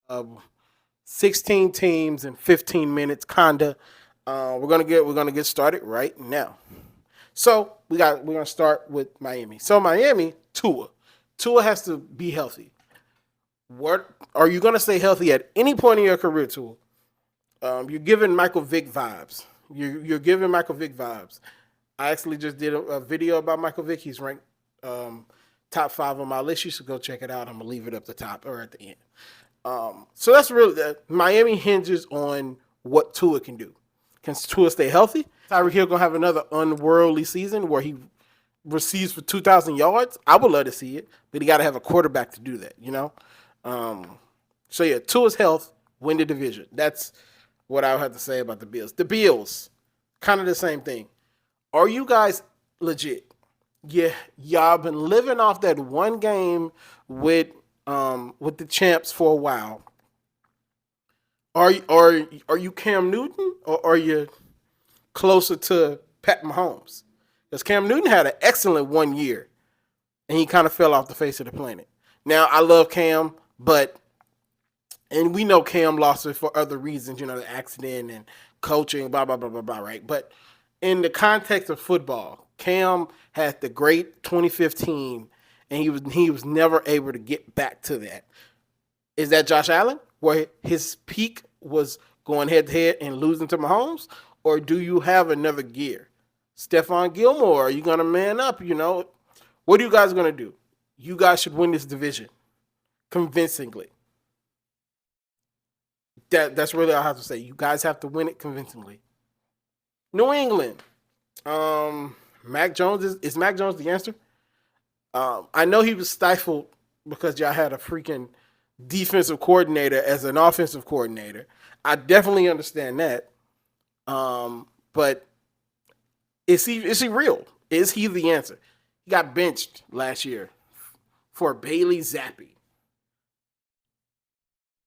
of 16 teams in 15 minutes, kinda. We're gonna get started right now. So we're gonna start with Miami. So Miami, Tua. Tua has to be healthy. What are you gonna stay healthy at any point in your career, Tua? You're giving Michael Vick vibes. You're giving Michael Vick vibes. I actually just did a video about Michael Vick. He's ranked top 5 on my list. You should go check it out. I'm gonna leave it up the top or at the end. So that's really Miami hinges on what Tua can do. Can Tua stay healthy? Tyreek Hill gonna have another unworldly season where he receives for 2,000 yards. I would love to see it, but he got to have a quarterback to do that. So yeah, Tua's health win the division. That's what I would have to say about the Bills. The Bills, kind of the same thing. Are you guys legit? Yeah, y'all been living off that one game with the champs for a while. Are you Cam Newton or are you closer to Pat Mahomes? Because Cam Newton had an excellent 1 year, and he kind of fell off the face of the planet. Now I love Cam, and we know Cam lost it for other reasons, the accident and coaching, blah blah blah blah blah, right? But in the context of football, Cam had the great 2015, and he was never able to get back to that. Is that Josh Allen, where his peak was going head to head and losing to Mahomes, or do you have another gear? Stephon Gilmore, are you gonna man up? What are you guys gonna do? You guys should win this division convincingly. That's really all I have to say. You guys have to win it convincingly. New England. Mac Jones is Mac Jones the answer? I know he was stifled because y'all had a freaking defensive coordinator as an offensive coordinator. I definitely understand that. But is he real? Is he the answer? He got benched last year for Bailey Zappi.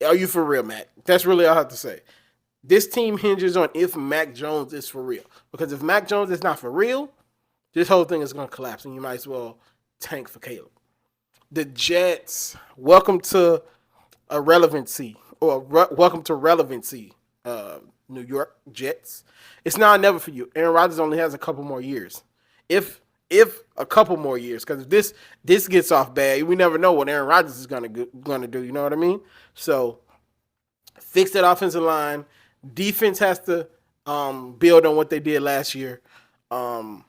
Are you for real, Mac? That's really all I have to say. This team hinges on if Mac Jones is for real. Because if Mac Jones is not for real, this whole thing is going to collapse, and you might as well tank for Caleb. The Jets, welcome to irrelevancy, or welcome to relevancy, New York Jets. It's now or never for you. Aaron Rodgers only has a couple more years. If a couple more years, because if this gets off bad, we never know what Aaron Rodgers is gonna do. You know what I mean? So fix that offensive line. Defense has to build on what they did last year, and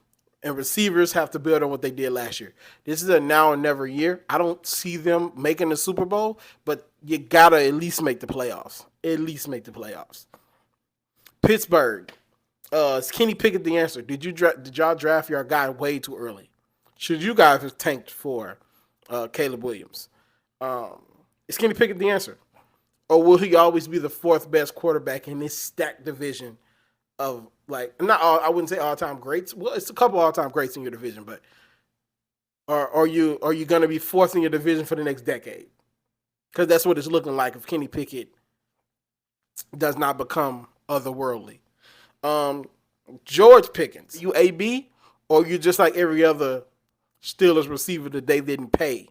receivers have to build on what they did last year. This is a now or never year. I don't see them making the Super Bowl, but you gotta at least make the playoffs. At least make the playoffs. Pittsburgh. Is Kenny Pickett the answer? Did y'all draft your guy way too early? Should you guys have tanked for Caleb Williams? Is Kenny Pickett the answer? Or will he always be the 4th best quarterback in this stacked division of, like, not all, I wouldn't say all-time greats. Well, it's a couple all-time greats in your division, but are you going to be 4th in your division for the next decade? Because that's what it's looking like if Kenny Pickett does not become otherworldly. George Pickens, you AB, or you just like every other Steelers receiver that they didn't pay,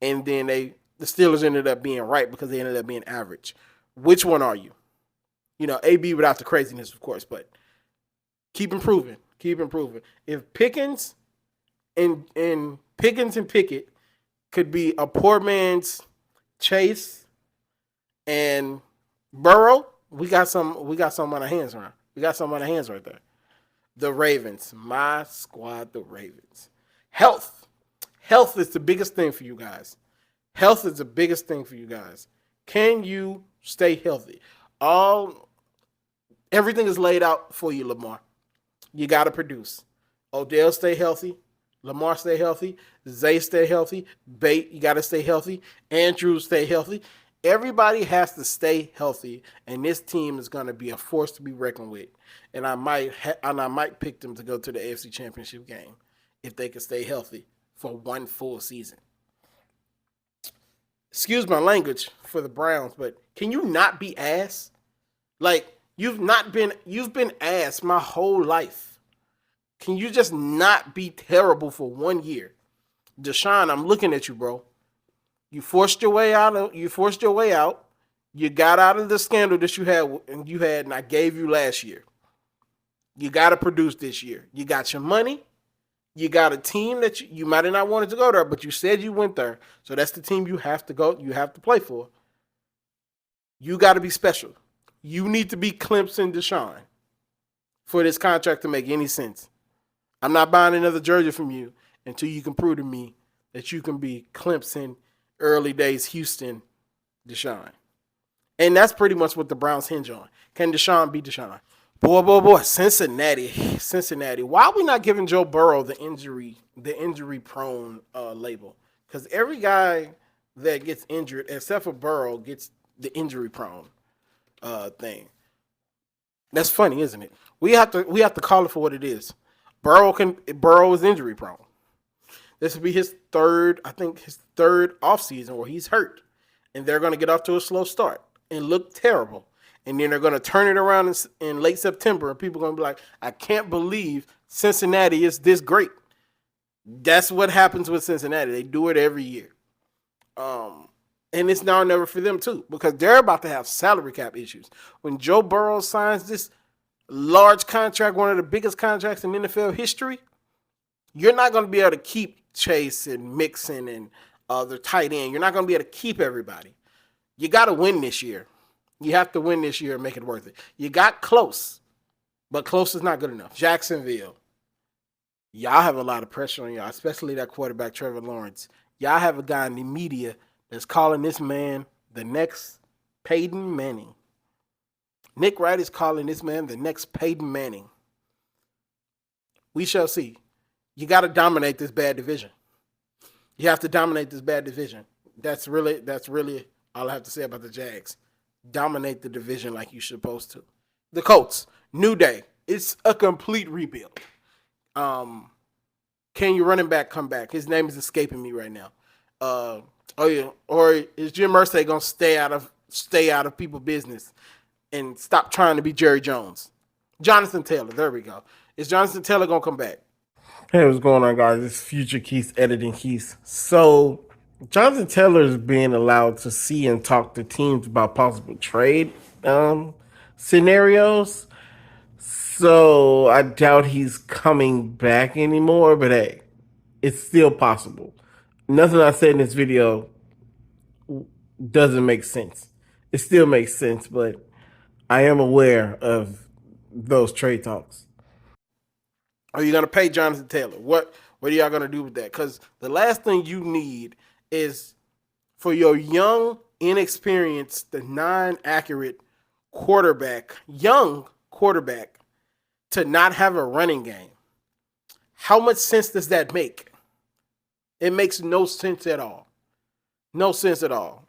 and then the Steelers ended up being right because they ended up being average. Which one are you? AB without the craziness, of course, but keep improving. Keep improving. If Pickens and Pickett could be a poor man's Chase and Burrow, we got some on our hands around. We got some on our hands right there. The Ravens, my squad, the Ravens. Health is the biggest thing for you guys. Health is the biggest thing for you guys. Can you stay healthy? Everything is laid out for you, Lamar. You got to produce. Odell stay healthy. Lamar stay healthy. Zay stay healthy. Bate, you got to stay healthy. Andrews stay healthy. Everybody has to stay healthy, and this team is going to be a force to be reckoned with. And I might pick them to go to the AFC Championship game if they can stay healthy for one full season. Excuse my language for the Browns, but can you not be ass? Like, you've been ass my whole life. Can you just not be terrible for 1 year? Deshaun, I'm looking at you, bro. You forced your way out. You got out of the scandal that you had, and I gave you last year. You got to produce this year. You got your money. You got a team that you might have not wanted to go there, but you said you went there. So that's the team you have to go. You have to play for. You got to be special. You need to be Clemson Deshaun for this contract to make any sense. I'm not buying another jersey from you until you can prove to me that you can be Clemson, early days Houston Deshaun. And that's pretty much what the Browns hinge on. Can Deshaun be Deshaun? Boy, Cincinnati. Why are we not giving Joe Burrow the injury prone label? Because every guy that gets injured, except for Burrow, gets the injury prone thing. That's funny, isn't it? We have to call it for what it is. Burrow is injury prone. This will be his third offseason where he's hurt. And they're going to get off to a slow start and look terrible. And then they're going to turn it around in late September, and people are going to be like, I can't believe Cincinnati is this great. That's what happens with Cincinnati. They do it every year. And it's now or never for them, too, because they're about to have salary cap issues. When Joe Burrow signs this large contract, one of the biggest contracts in NFL history, you're not going to be able to keep Chase and Mixon and the tight end. You're not going to be able to keep everybody. You got to win this year. You have to win this year and make it worth it. You got close, but close is not good enough. Jacksonville, y'all have a lot of pressure on y'all, especially that quarterback, Trevor Lawrence. Y'all have a guy in the media that's calling this man the next Peyton Manning. Nick Wright is calling this man the next Peyton Manning. We shall see. You got to dominate this bad division. You have to dominate this bad division. That's really all I have to say about the Jags. Dominate the division like you're supposed to. The Colts, new day. It's a complete rebuild. Can your running back come back? His name is escaping me right now. Or is Jim Irsay gonna stay out of people's business and stop trying to be Jerry Jones? Jonathan Taylor, there we go. Is Jonathan Taylor gonna come back? Hey, what's going on, guys? It's Future Keith editing Keith. So, Jonathan Taylor is being allowed to see and talk to teams about possible trade scenarios. So, I doubt he's coming back anymore, but hey, it's still possible. Nothing I said in this video doesn't make sense. It still makes sense, but I am aware of those trade talks. Are you going to pay Jonathan Taylor? What are y'all going to do with that? Because the last thing you need is for your young, inexperienced, the non-accurate young quarterback, to not have a running game. How much sense does that make? It makes no sense at all. No sense at all.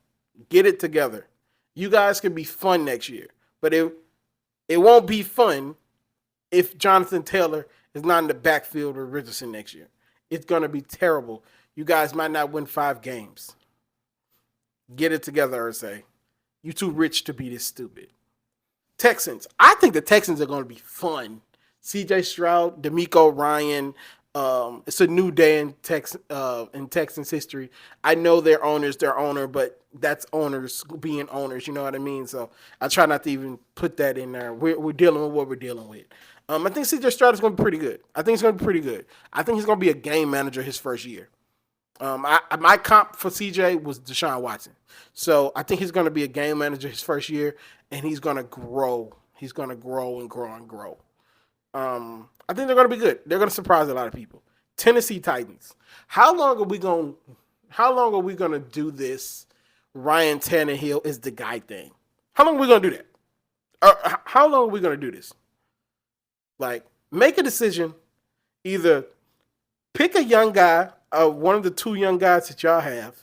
Get it together. You guys can be fun next year, but it won't be fun if Jonathan Taylor is not in the backfield with Richardson next year. It's going to be terrible. You guys might not win 5 games. Get it together, Irsay. You too rich to be this stupid. Texans. I think the Texans are going to be fun. CJ Stroud, DeMeco Ryan. It's a new day in Texans history. I know their owner, but that's owners being owners. You know what I mean? So I try not to even put that in there. We're dealing with what we're dealing with. I think CJ Stroud is going to be pretty good. I think he's going to be a game manager his first year. My comp for CJ was Deshaun Watson. So I think he's going to be a game manager his first year, and he's going to grow. He's going to grow and grow and grow. I think they're going to be good. They're going to surprise a lot of people. Tennessee Titans. How long are we going to do this Ryan Tannehill is the guy thing? How long are we going to do that? How long are we going to do this? Like, make a decision. Either pick a young guy, one of the 2 young guys that y'all have,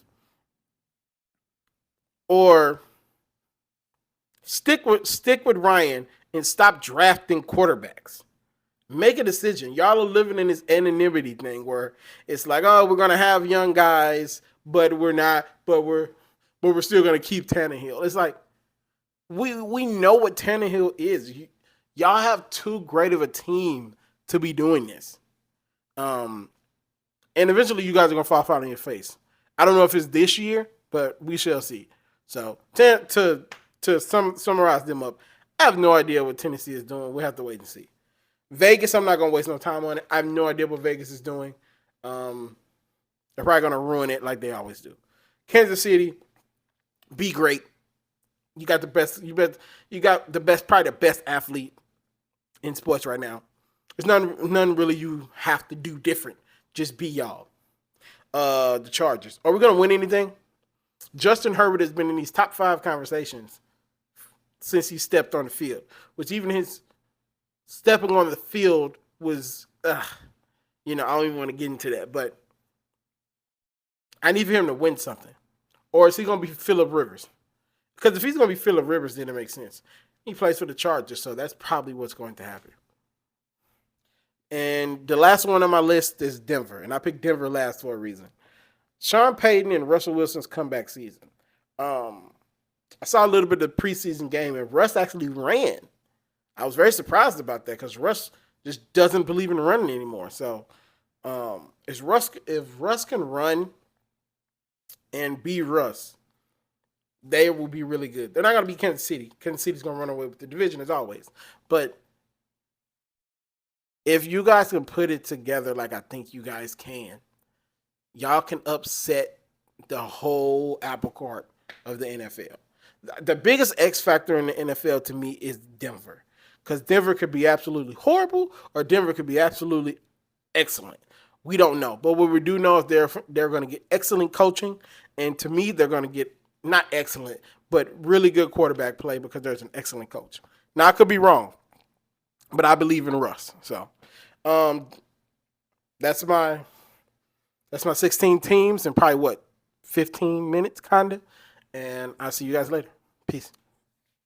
or stick with Ryan and stop drafting quarterbacks. Make a decision. Y'all are living in this anonymity thing where it's like, oh, we're gonna have young guys, but we're not. But we're still gonna keep Tannehill. It's like we know what Tannehill is. Y'all have too great of a team to be doing this. And eventually you guys are going to fall on your face. I don't know if it's this year, but we shall see. So to to summarize them up, I have no idea what Tennessee is doing. We have to wait and see. Vegas, I'm not gonna waste no time on it. I have no idea what Vegas is doing. They're probably gonna ruin it like they always do. Kansas City, be great. You got the best. You got the best, probably the best athlete in sports right now. There's none really you have to do different. Just be y'all. The Chargers. Are we gonna win anything? Justin Herbert has been in these top 5 conversations since he stepped on the field, which even his stepping on the field was, I don't even want to get into that, but I need for him to win something. Or is he going to be Phillip Rivers? Because if he's going to be Phillip Rivers, then it makes sense. He plays for the Chargers, so that's probably what's going to happen. And the last one on my list is Denver, and I picked Denver last for a reason. Sean Payton and Russell Wilson's comeback season. I saw a little bit of the preseason game, and Russ actually ran. I was very surprised about that because Russ just doesn't believe in running anymore. So if Russ can run and be Russ, they will be really good. They're not going to be Kansas City. Kansas City's going to run away with the division as always. But if you guys can put it together like I think you guys can, y'all can upset the whole apple cart of the NFL. The biggest X factor in the NFL to me is Denver. Because Denver could be absolutely horrible or Denver could be absolutely excellent. We don't know. But what we do know is they're going to get excellent coaching. And to me, they're going to get not excellent, but really good quarterback play because there's an excellent coach. Now, I could be wrong, but I believe in Russ. So that's my 16 teams in probably 15 minutes, kind of. And I'll see you guys later. Peace.